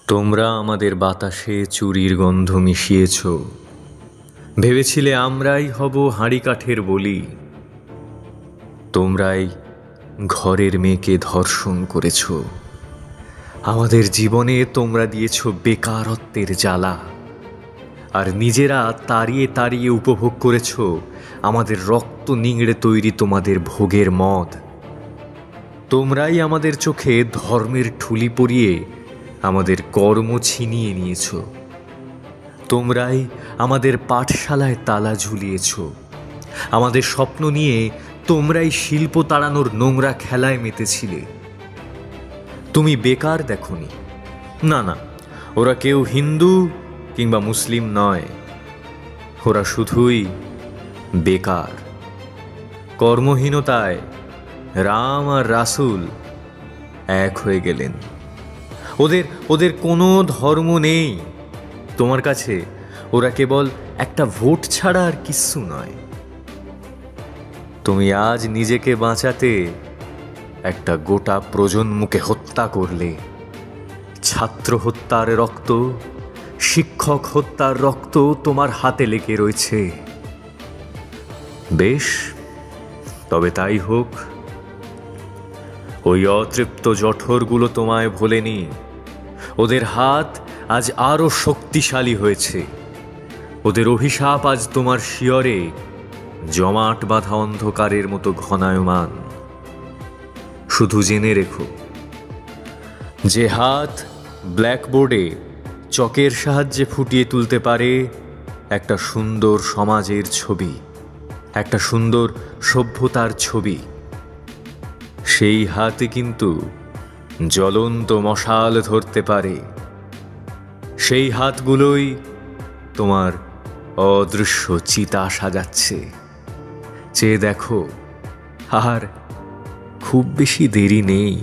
তোমরা আমাদের বাতাসে চুরির গন্ধ মিশিয়েছ। ভেবেছিলে আমরাই হব হাঁড়ি কাঠের বলি। তোমরাই ঘরের মেয়েকে ধর্ষণ করেছ। আমাদের জীবনে তোমরা দিয়েছ বেকারত্বের জ্বালা, আর নিজেরা তাড়িয়ে তাড়িয়ে উপভোগ করেছ আমাদের রক্ত নিংড়ে তৈরি তোমাদের ভোগের মদ। তোমরাই আমাদের চোখে ধর্মের ঠুলি পরিয়ে আমাদের কর্ম ছিনিয়ে নিয়েছ। তোমরাই আমাদের পাঠশালায় তালা ঝুলিয়েছ। আমাদের স্বপ্ন নিয়ে তোমরাই শিল্প তাড়ানোর নোংরা খেলায় মেতেছিলে। তুমি বেকার দেখনি। না না, ওরা কেউ হিন্দু কিংবা মুসলিম নয়, ওরা শুধুই বেকার। কর্মহীনতায় রাম আর রাসূল এক হয়ে গেলেন। ওদের কোনো ধর্ম নেই। তোমার কাছে ওরা কেবল একটা ভোট ছাড়া আর কিচ্ছু নয়। তুমি আজ নিজেকে বাঁচাতে একটা গোটা প্রজন্মকে হত্যা করলে। ছাত্র হত্যার রক্ত, শিক্ষক হত্যার রক্ত তোমার হাতে লেগে রয়েছে। বেশ, তবে তাই হোক। ওই অতৃপ্ত জঠরগুলো তোমায় ভোলেনি। ওদের হাত আজ আরো শক্তিশালী হয়েছে। ওদের অভিশাপ আজ তোমার শিয়রে জমাট বাঁধা অন্ধকারের মতো ঘনায়মান। শুধু জেনে রেখো, যে হাত ব্ল্যাকবোর্ডে চকের সাহায্যে ফুটিয়ে তুলতে পারে একটা সুন্দর সমাজের ছবি, একটা সুন্দর সভ্যতার ছবি, সেই হাতে কিন্তু জ্বলন্ত মশাল ধরতে পারে। সেই হাতগুলোই তোমার অদৃশ্য চিতা সাজাচ্ছে। চেয়ে দেখো, আর খুব বেশি দেরি নেই।